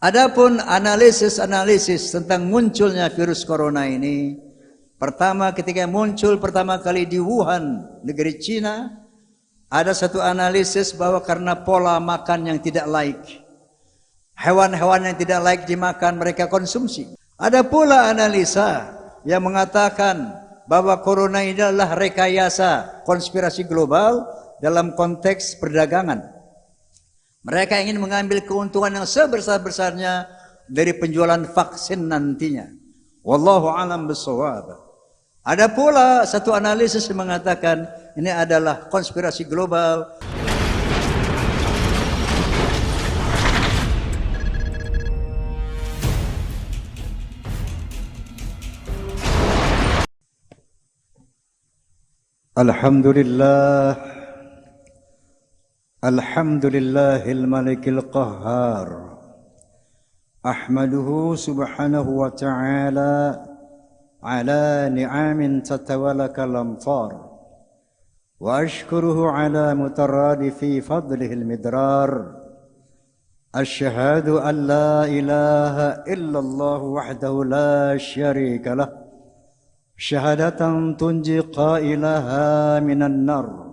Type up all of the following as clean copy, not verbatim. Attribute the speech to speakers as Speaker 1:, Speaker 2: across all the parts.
Speaker 1: Adapun analisis tentang munculnya virus corona ini, pertama ketika muncul pertama kali di Wuhan, negeri Cina, ada satu analisis bahwa karena pola makan yang tidak laik. Hewan-hewan yang tidak laik dimakan mereka konsumsi. Ada pula analisa yang mengatakan bahwa corona ini adalah rekayasa konspirasi global dalam konteks perdagangan. Mereka ingin mengambil keuntungan yang sebesar-besarnya dari penjualan vaksin nantinya. Wallahu a'lam bishawab. Ada pula satu analisis yang mengatakan ini adalah konspirasi global. Alhamdulillah. Alhamdulillahil malikil qahhar. Ahmaduhu subhanahu wa ta'ala ala ni'amin tatawalakal amtar. Wa ashkuruhu ala mutaradifi fadlihil midrar. Asyhadu an la ilaha illallah wahdahu la syarika lah. Syahadatan tunji qailaha minan nar.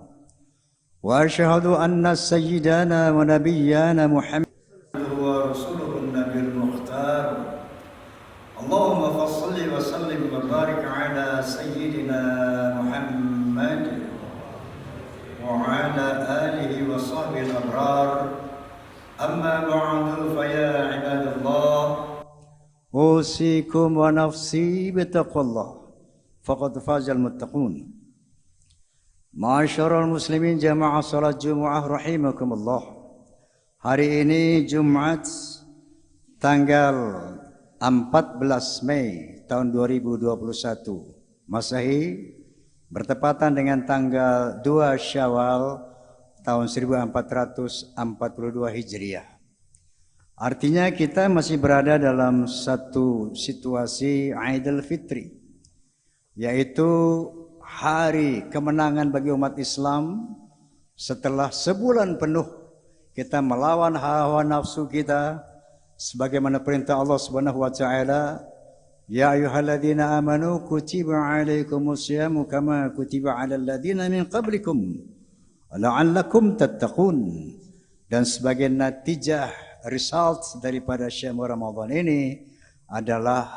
Speaker 1: وأشهد أن سيدنا ونبينا محمد هو رسوله النبي المختار اللهم فصل وسلم وبارك على سيدنا محمد وعلى آله وصحبه الأبرار أما بعد فيا عباد الله أوصيكم ونفسي بتقوى الله فقد فاز المتقون. Ma'asyiral muslimin jamaah salat Jumat rahimakumullah. Hari ini Jumat tanggal 14 Mei tahun 2021 Masehi bertepatan dengan tanggal 2 Syawal tahun 1442 Hijriah. Artinya kita masih berada dalam satu situasi Idul Fitri, yaitu hari kemenangan bagi umat Islam setelah sebulan penuh kita melawan hawa nafsu kita sebagaimana perintah Allah Subhanahu wa taala, ya ayyuhalladzina amanu kutiba alaikumusyamu kama kutiba alal ladzina min qablikum la'allakum tattaqun. Dan sebagai natijah result daripada syahr Ramadan ini adalah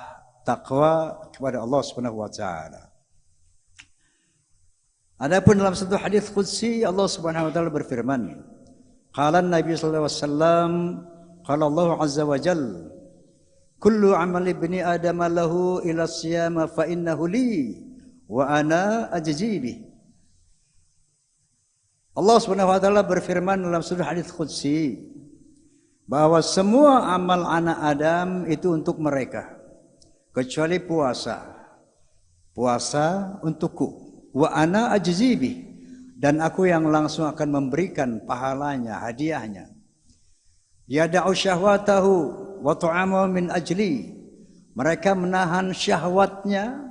Speaker 1: takwa kepada Allah Subhanahu wa taala. Adapun dalam satu hadis qudsi Allah Subhanahu wa taala berfirman, qala Nabi sallallahu alaihi wasallam, qala Allah azza wa jalla, kullu amali ibni adam lahu ila siyama fa innahu li wa ana ajzi bih. Allah Subhanahu wa taala berfirman dalam satu hadis qudsi bahwa semua amal anak Adam itu untuk mereka kecuali puasa. Puasa untukku. Wa ana ajzibi, dan aku yang langsung akan memberikan pahalanya, hadiahnya. Yada'u syahwatahu wa ta'amahu min ajli. Mereka menahan syahwatnya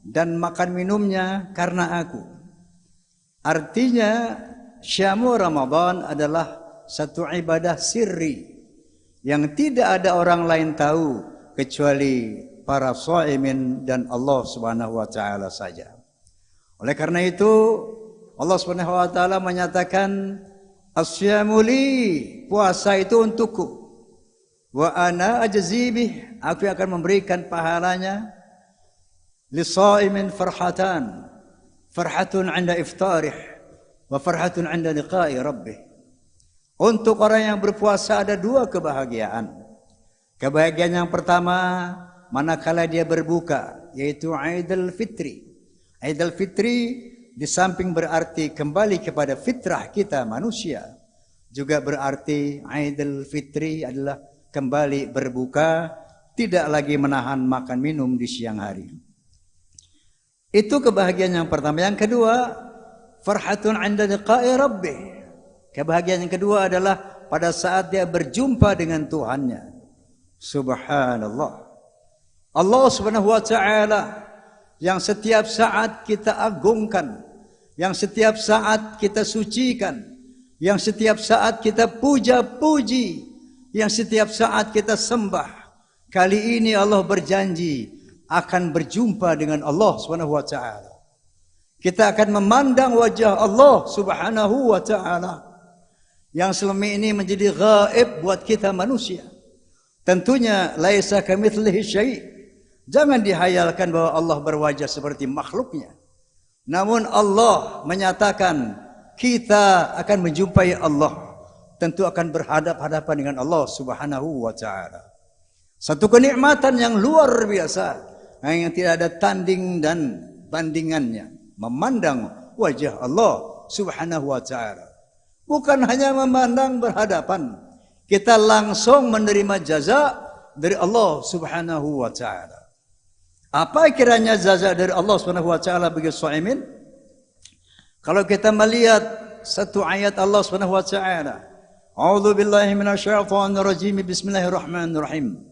Speaker 1: dan makan minumnya karena aku. Artinya syamu Ramadan adalah satu ibadah sirri yang tidak ada orang lain tahu kecuali para shaimin dan Allah Subhanahu wa taala saja. Oleh karena itu Allah Subhanahu wa taala menyatakan asyamu li, puasa itu untukku. Wa ana ajzi bih, aku akan memberikan pahalanya. Lisaimin farhatan, farhatun 'inda iftarih wa farhatun 'inda liqa'i rabbih. Untuk orang yang berpuasa ada dua kebahagiaan. Kebahagiaan yang pertama manakala dia berbuka, yaitu Idul Fitri. Idul Fitri di samping berarti kembali kepada fitrah kita manusia, juga berarti Idul Fitri adalah kembali berbuka, tidak lagi menahan makan minum di siang hari. Itu kebahagiaan yang pertama. Yang kedua, farhatun 'inda liqa'i rabbih. Kebahagiaan yang kedua adalah pada saat dia berjumpa dengan Tuhannya. Subhanallah. Allah Subhanahu wa taala yang setiap saat kita agungkan, yang setiap saat kita sucikan, yang setiap saat kita puja-puji, yang setiap saat kita sembah. Kali ini Allah berjanji akan berjumpa dengan Allah Subhanahu wa taala. Kita akan memandang wajah Allah Subhanahu wa taala yang selama ini menjadi gaib buat kita manusia. Tentunya laisa kamitslihi syai'. Jangan dihayalkan bahwa Allah berwajah seperti makhluknya. Namun Allah menyatakan kita akan menjumpai Allah. Tentu akan berhadap-hadapan dengan Allah Subhanahu wa taala. Satu kenikmatan yang luar biasa yang tidak ada tanding dan bandingannya. Memandang wajah Allah Subhanahu wa taala. Bukan hanya memandang berhadapan, kita langsung menerima jaza dari Allah Subhanahu wa taala. Apa kiranya jaza dari Allah Subhanahu wa taala bagi shaimin? Kalau kita melihat satu ayat Allah Subhanahu wa taala, A'udzu billahi minasyaitonir rajim. Bismillahirrahmanirrahim.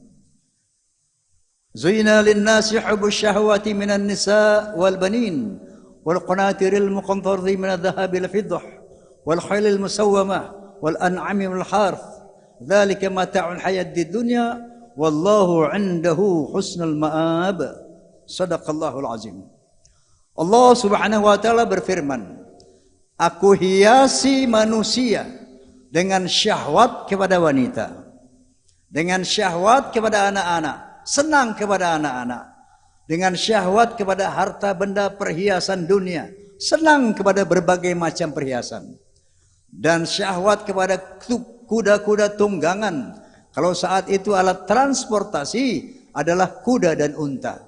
Speaker 1: Zuyina lin-nasi hubbus syahawati minan nisa wal banin wal qanatiril muqantarati minadh dhahabi wal fiddah wal khailil musawwamah wal an'ami wal harth. Dzalika mata'ul hayatid dunya wallahu 'indahu husnul ma'ab. Shadaqallahul azim. Allah Subhanahu wa taala berfirman, aku hiasi manusia dengan syahwat kepada wanita, dengan syahwat kepada anak-anak, senang kepada anak-anak, dengan syahwat kepada harta benda perhiasan dunia, senang kepada berbagai macam perhiasan, dan syahwat kepada kuda-kuda tunggangan. Kalau saat itu alat transportasi adalah kuda dan unta.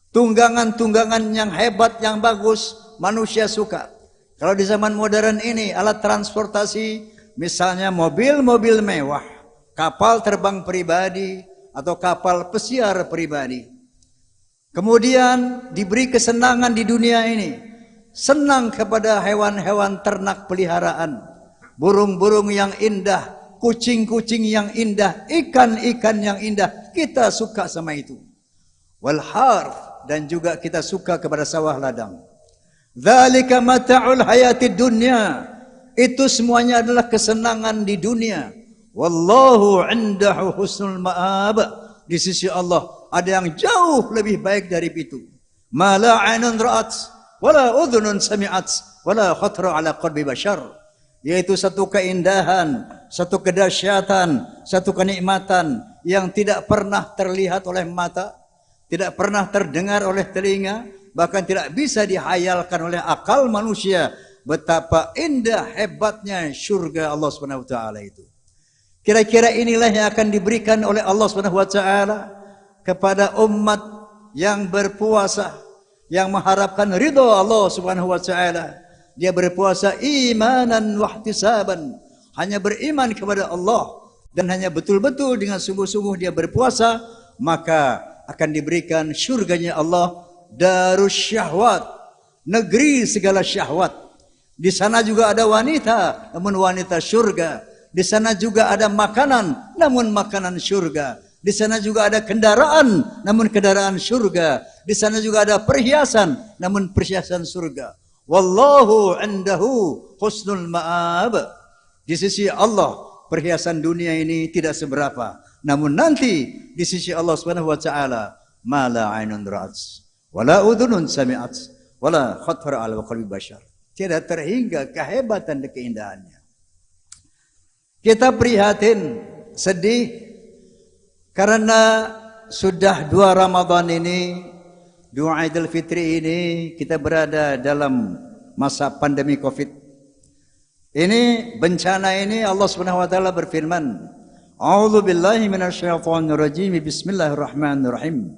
Speaker 1: Tunggangan-tunggangan yang hebat, yang bagus, manusia suka. Kalau di zaman modern ini alat transportasi, misalnya mobil-mobil mewah, kapal terbang pribadi, atau kapal pesiar pribadi. Kemudian diberi kesenangan di dunia ini, senang kepada hewan-hewan ternak peliharaan, burung-burung yang indah, kucing-kucing yang indah, ikan-ikan yang indah, kita suka sama itu. Wal harth, dan juga kita suka kepada sawah ladang. Dzalika mata'ul hayatid dunya. Itu semuanya adalah kesenangan di dunia. Wallahu 'indahu husnul ma'ab. Di sisi Allah ada yang jauh lebih baik dari itu. Ma la 'ainun ra'at wala udhunun sami'at wala khatara 'ala qalbi bashar. Yaitu satu keindahan, satu kedahsyatan, satu kenikmatan yang tidak pernah terlihat oleh mata, tidak pernah terdengar oleh telinga, bahkan tidak bisa dihayalkan oleh akal manusia betapa indah hebatnya syurga Allah Subhanahu wa taala itu. Kira-kira inilah yang akan diberikan oleh Allah Subhanahu wa taala kepada umat yang berpuasa, yang mengharapkan ridha Allah Subhanahu wa taala. Dia berpuasa imanan wa ihtisaban, hanya beriman kepada Allah dan hanya betul-betul dengan sungguh-sungguh dia berpuasa, maka akan diberikan syurganya Allah, darus syahwat, negeri segala syahwat. Di sana juga ada wanita, namun wanita syurga. Di sana juga ada makanan, namun makanan syurga. Di sana juga ada kendaraan, namun kendaraan syurga. Di sana juga ada perhiasan, namun perhiasan surga. Wallahu 'indahu husnul ma'ab. Di sisi Allah, perhiasan dunia ini tidak seberapa. Namun nanti di sisi Allah Subhanahu wa taala, ma la 'ainun ra'at wala udhunun sami'at wala khatara 'ala qalbi bashar. Tidak terhingga kehebatan dan keindahannya. Kita prihatin, sedih karena sudah 2 Ramadan ini, 2 Idul Fitri ini, kita berada dalam masa pandemi Covid. Ini bencana ini Allah Subhanahu wa taala berfirman, A'udzu billahi minasyaitonir rajim. Bismillahirrahmanirrahim.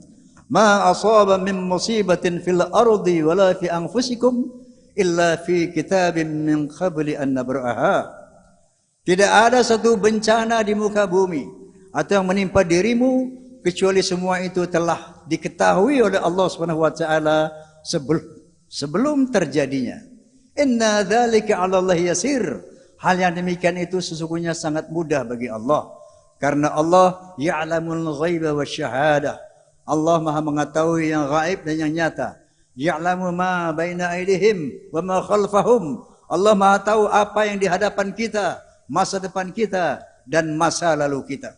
Speaker 1: Ma asaba min musibatin fil ardi wala fi anfusikum illa fi kitabim min qabli an nabraha. Tidak ada satu bencana di muka bumi atau yang menimpa dirimu kecuali semua itu telah diketahui oleh Allah Subhanahu wa taala sebelum terjadinya. Inna dzalika 'ala Allah yasir. Hal yang demikian itu sesungguhnya sangat mudah bagi Allah. Karena Allah ya'lamul ghaiba wasyahadah. Allah Maha mengetahui yang gaib dan yang nyata. Ya'lamu ma baina aydihim wa ma khalfahum. Allah Maha tahu apa yang di hadapan kita, masa depan kita, dan masa lalu kita.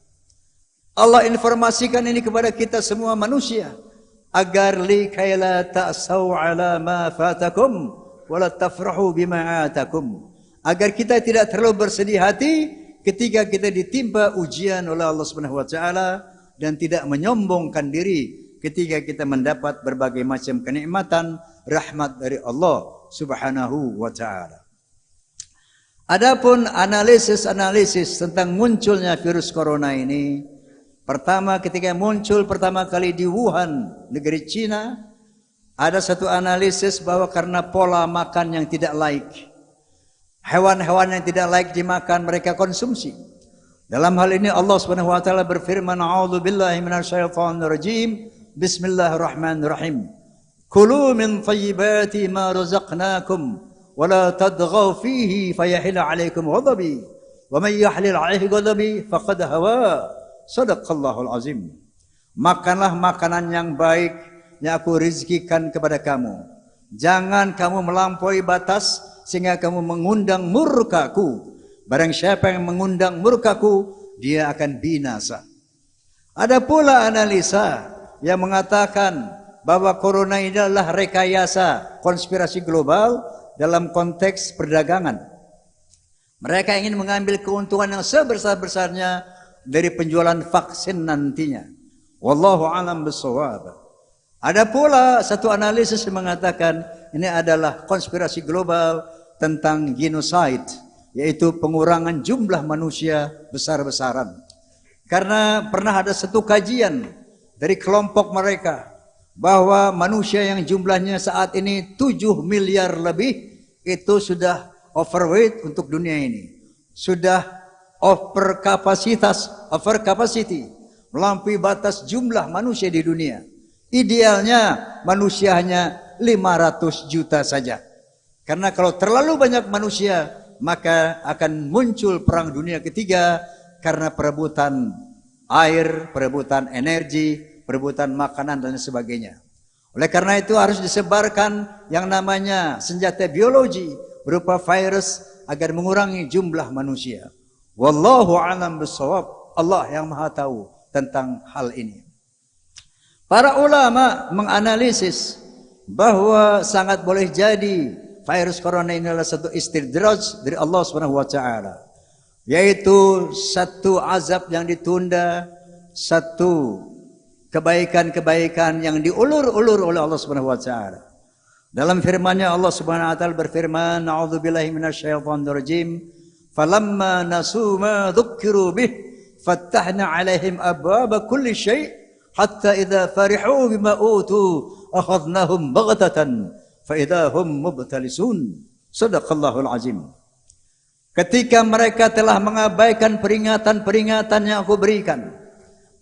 Speaker 1: Allah informasikan ini kepada kita semua manusia agar likaila ta'sau ala ma fatakum wala tafrahu bima atakum, agar kita tidak terlalu bersedih hati ketika kita ditimpa ujian oleh Allah Subhanahu wa taala dan tidak menyombongkan diri ketika kita mendapat berbagai macam kenikmatan rahmat dari Allah Subhanahu wa taala. Adapun analisis tentang munculnya virus corona ini, pertama ketika muncul pertama kali di Wuhan, negeri Cina, ada satu analisis bahwa karena pola makan yang tidak laik. Hewan-hewan yang tidak laik dimakan mereka konsumsi. Dalam hal ini Allah Subhanahu wa taala berfirman, "A'udzubillahi minasyaitonirrajim. Bismillahirrahmanirrahim. Kulu min thayyibati ma razaqnakum wa la tadghaw fihi fayahilla 'alaikum ghadabi. Wa may yahlil 'alaihi ghadabi faqad hawa." Shadaqallahul azim. Makanlah makanan yang baik yang aku rizkikan kepada kamu. Jangan kamu melampaui batas sehingga kamu mengundang murkaku. Barang siapa yang mengundang murkaku, dia akan binasa. Ada pula analisa yang mengatakan bahwa corona ini adalah rekayasa konspirasi global dalam konteks perdagangan. Mereka ingin mengambil keuntungan yang sebesar-besarnya dari penjualan vaksin nantinya. Wallahu a'lam bissawab. Ada pula satu analisis yang mengatakan ini adalah konspirasi global tentang genocide, yaitu pengurangan jumlah manusia besar-besaran. Karena pernah ada satu kajian dari kelompok mereka bahwa manusia yang jumlahnya saat ini 7 miliar lebih itu sudah overweight untuk dunia ini. Sudah over capacity, melampaui batas jumlah manusia di dunia. Idealnya manusia hanya 500 juta saja. Karena kalau terlalu banyak manusia, maka akan muncul perang dunia ketiga karena perebutan air, perebutan energi, perebutan makanan dan sebagainya. Oleh karena itu harus disebarkan yang namanya senjata biologi berupa virus agar mengurangi jumlah manusia. Wallahu a'lam bissawab. Allah yang Maha tahu tentang hal ini. Para ulama menganalisis bahwa sangat boleh jadi virus corona ini adalah satu istidraj dari Allah Subhanahu wa taala, yaitu satu azab yang ditunda, satu kebaikan-kebaikan yang diulur-ulur oleh Allah Subhanahu wa taala. Dalam firman-Nya Allah Subhanahu wa taala berfirman, "A'udzubillahi minasyaitonirrajim. Falamma nasu ma dzukkiru bih, fattahna 'alaihim abwaaba kulli syai' hatta idza farihu bima utu akhadnahum baghtatan fa idza hum mubtalisun." Shadaqallahul azim. Ketika mereka telah mengabaikan peringatan-peringatan yang aku berikan,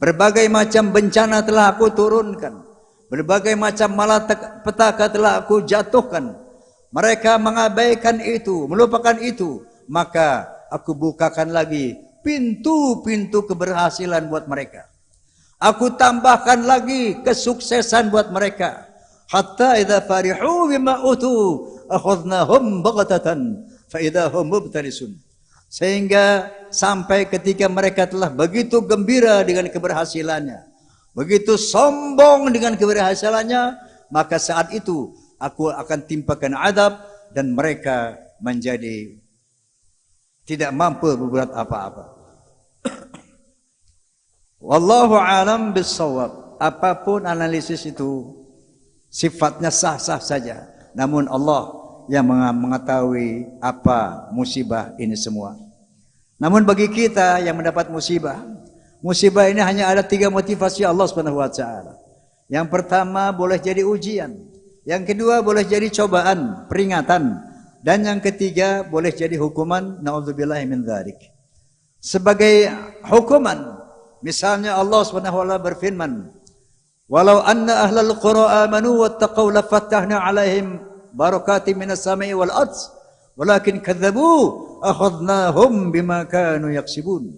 Speaker 1: berbagai macam bencana telah aku turunkan, berbagai macam malapetaka telah aku jatuhkan, mereka mengabaikan itu, melupakan itu, maka aku bukakan lagi pintu-pintu keberhasilan buat mereka. Aku tambahkan lagi kesuksesan buat mereka. Hatta idza farihu bima utu akhadnahum baghtatan fa idza hum mubtalisun. Sehingga sampai ketika mereka telah begitu gembira dengan keberhasilannya, begitu sombong dengan keberhasilannya, maka saat itu aku akan timpakan adab dan mereka menjadi tidak mampu berbuat apa-apa. Wallahu alam bissawab. Apapun analisis itu sifatnya sah-sah saja, namun Allah yang mengetahui apa musibah ini semua. Namun bagi kita yang mendapat musibah ini hanya ada 3 motivasi Allah Subhanahu wa taala. Yang pertama boleh jadi ujian, yang kedua boleh jadi cobaan, peringatan, dan yang ketiga boleh jadi hukuman. Nauzubillahi min dzalik. Sebagai hukuman, misalnya Allah Subhanahu wa taala berfirman, "Walau anna ahlal qura amanu wattaqau lafattahna 'alaihim barakatin minas sama'i wal ardh walakin kadzdzabu akhadnahum bima kanu yaksibun."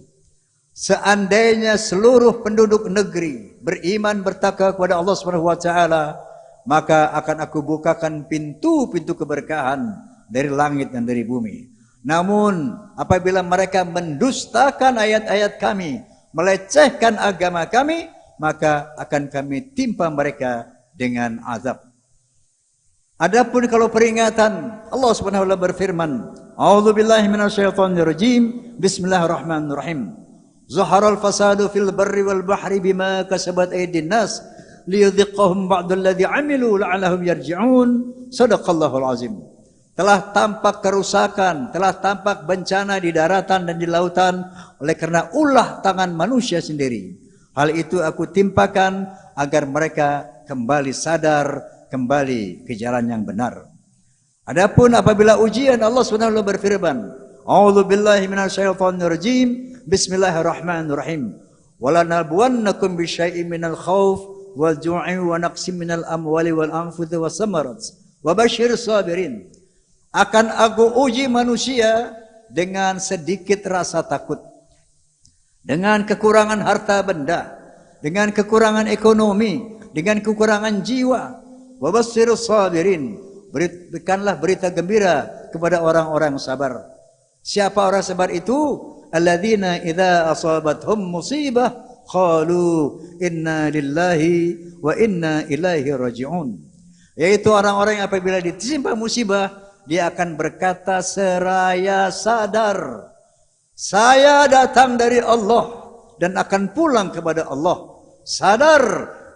Speaker 1: Seandainya seluruh penduduk negeri beriman bertakwa kepada Allah Subhanahu wa taala, maka akan aku bukakan pintu-pintu keberkahan dari langit dan dari bumi. Namun apabila mereka mendustakan ayat-ayat kami, melecehkan agama kami, maka akan kami timpa mereka dengan azab. Adapun kalau peringatan, Allah Subhanahu wa taala berfirman, A'udzubillahi minasyaitonirrajim. Bismillahirrahmanirrahim. Zaharal fasadu fil barri wal bahri bima kasabat aydin nas liyudhiqahum ba'dalladzi 'amilu la'allahum yarji'un. Shadaqallahul azim. Telah tampak kerusakan, telah tampak bencana di daratan dan di lautan oleh karena ulah tangan manusia sendiri. Hal itu aku timpakan agar mereka kembali sadar, kembali ke jalan yang benar. Adapun apabila ujian, Allah SWT berfirman, A'udzu billahi minasyaitonir rajim. Bismillahirrahmanirrahim. Walanabluwannakum bisyai'in minal khauf wal ju'i wa naqsim minal amwali wal anfusi was samarat wa basyyiris sabirin. Akan aku uji manusia dengan sedikit rasa takut, dengan kekurangan harta benda, dengan kekurangan ekonomi, dengan kekurangan jiwa. Wa basyyiris sabirin. Berikanlah berita gembira kepada orang-orang sabar. Siapa orang sabar itu? Alladzina idza asabathum musibah qalu inna lillahi wa inna ilaihi raji'un. Yaitu orang-orang yang apabila ditimpa musibah, dia akan berkata seraya sadar, saya datang dari Allah dan akan pulang kepada Allah. Sadar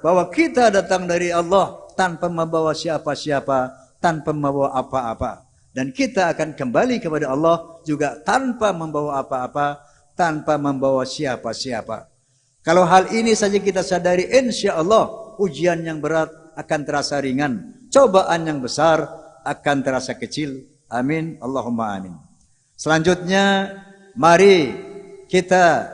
Speaker 1: bahwa kita datang dari Allah tanpa membawa siapa-siapa, tanpa membawa apa-apa. Dan kita akan kembali kepada Allah juga tanpa membawa apa-apa, tanpa membawa siapa-siapa. Kalau hal ini saja kita sadari, insya Allah ujian yang berat akan terasa ringan, cobaan yang besar akan terasa kecil. Amin, Allahumma amin. Selanjutnya, mari kita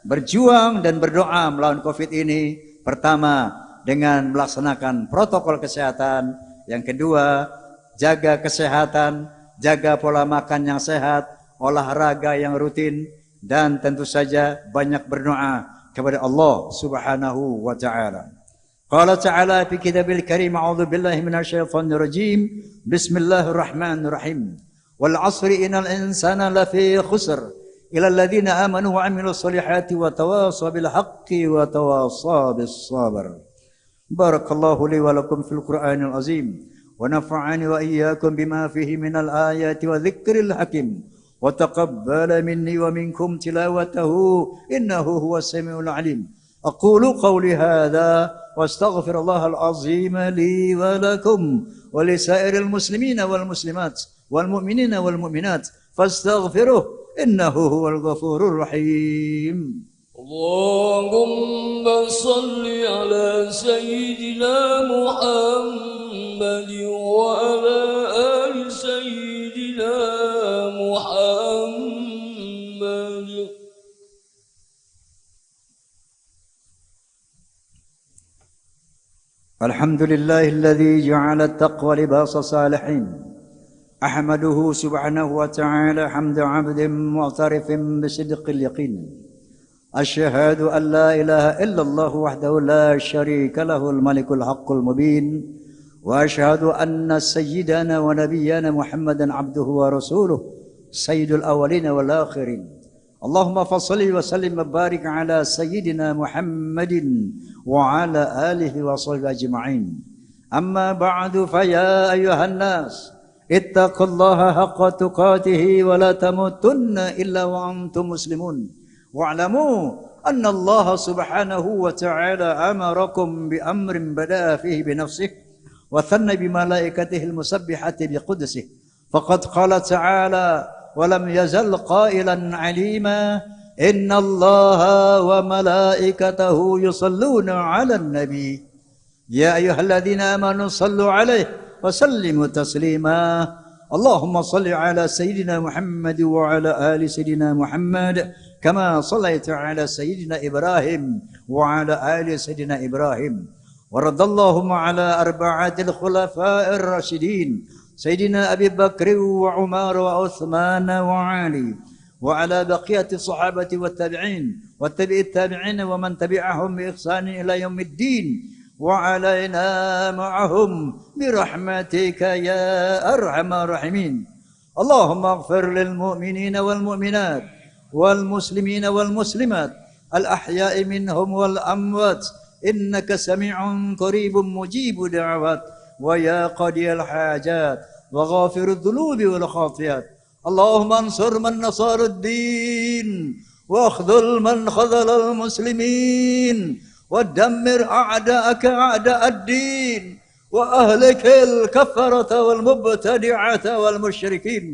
Speaker 1: berjuang dan berdoa melawan COVID ini. Pertama, dengan melaksanakan protokol kesehatan. Yang kedua, jaga kesehatan, jaga pola makan yang sehat, olahraga yang rutin, dan tentu saja banyak berdoa kepada Allah Subhanahu wa ta'ala. Qala ta'ala fi kitabil karim, a'udzu billahi minasyaitonir rajim. Bismillahirrahmanirrahim. Wal 'asri innal insana lafi khusr ila alladziina amanu wa 'amilus solihati wa tawassaw bil haqqi wa tawassaw bis sabr. Barakallahu li wa lakum fil Qur'anil azim wa nafa'ani wa iyyakum bima fihi minal ayati wa dzikril hakim wa taqabbala minni wa minkum tilawatahu innahu huwas samiul 'alim. Aqulu qawli hadza واستغفر الله العظيم لي ولكم ولسائر المسلمين والمسلمات والمؤمنين والمؤمنات فاستغفروه إنه هو الغفور الرحيم.
Speaker 2: اللهم صل على سيدنا محمد وعلى آل سيدنا محمد.
Speaker 1: الحمد لله الذي جعل التقوى لباس صالحين. أحمده سبحانه وتعالى حمد عبد معترف بصدق اليقين. أشهد أن لا إله إلا الله وحده لا شريك له الملك الحق المبين. وأشهد أن سيدنا ونبينا محمدا عبده ورسوله سيد الأولين والآخرين. اللهم فصل وسلم وبارك على سيدنا محمد وعلى آله وصحبه أجمعين. أما بعد فيا أيها الناس اتقوا الله حق تقاته ولا تموتن إلا وأنتم مسلمون. واعلموا أن الله سبحانه وتعالى أمركم بأمر بدأ فيه بنفسه وثنى بملائكته المسبحة بقدسه. فقد قال تعالى ولم يزل قائلا عليما إن الله وملائكته يصلون على النبي يا أيها الذين آمنوا صلوا عليه وسلموا تسليما. اللهم صل على سيدنا محمد وعلى آل سيدنا محمد كما صليت على سيدنا إبراهيم وعلى آل سيدنا إبراهيم. ورضى اللهم على أربعة الخلفاء الراشدين سيدنا أبي بكر وعمر وعثمان وعلي وعلى بقية الصحابة والتابعين والتابع التابعين ومن تبعهم بإحسان إلى يوم الدين وعلينا معهم برحمتك يا أرحم الراحمين. اللهم اغفر للمؤمنين والمؤمنات والمسلمين والمسلمات الأحياء منهم والأموات إنك سميع قريب مجيب دعوات ويا قاضي الحاجات وغافر الذنوب والخطيئات اللهم انصر من نصر الدين واخذل من خذل المسلمين ودمر أعداءك أعداء الدين وأهلك الكفرة والمبتدعة والمشركين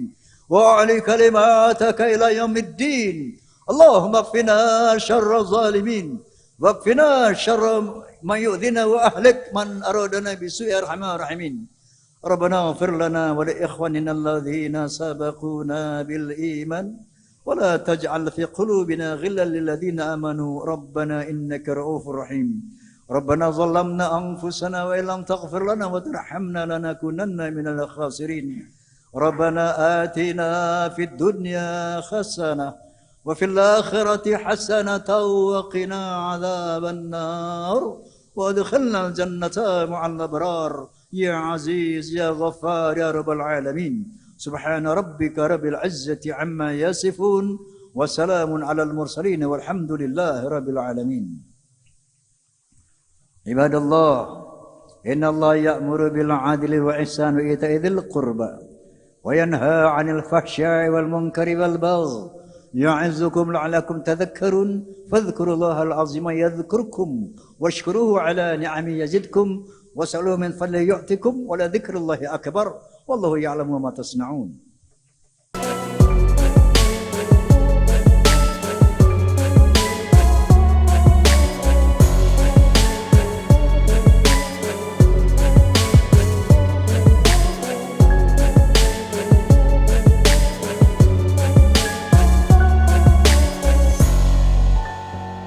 Speaker 1: وأعلي كلماتك إلى يوم الدين اللهم اكفنا شر الظالمين واكفنا شر من يؤذينا وأهلك من أرادنا بسوء أرحم الراحمين ربنا اغفر لنا ولإخواننا الذين سبقونا بالإيمان ولا تجعل في قلوبنا غلا للذين آمنوا ربنا إنك رؤوف رحيم ربنا ظلمنا أنفسنا وإن لم تغفر لنا وترحمنا لنكونن من الخاسرين ربنا آتنا في الدنيا حسنة وفي الآخرة حسنة وقنا عذاب النار وادخلنا الجنة مع الأبرار يا عزيز يا غفار يا رب العالمين سبحان ربك رب العزة عما يصفون وسلام على المرسلين والحمد لله رب العالمين عباد الله إن الله يأمر بالعدل والإحسان وإيتاء ذي القربى وينهى عن الفحشاء والمنكر والبغي يعظكم لعلكم تذكرون فاذكروا الله العظيم يذكركم واشكروه على نعمه يزدكم واسألوه من فضله يعطكم ولذكر الله أكبر والله يعلم ما تصنعون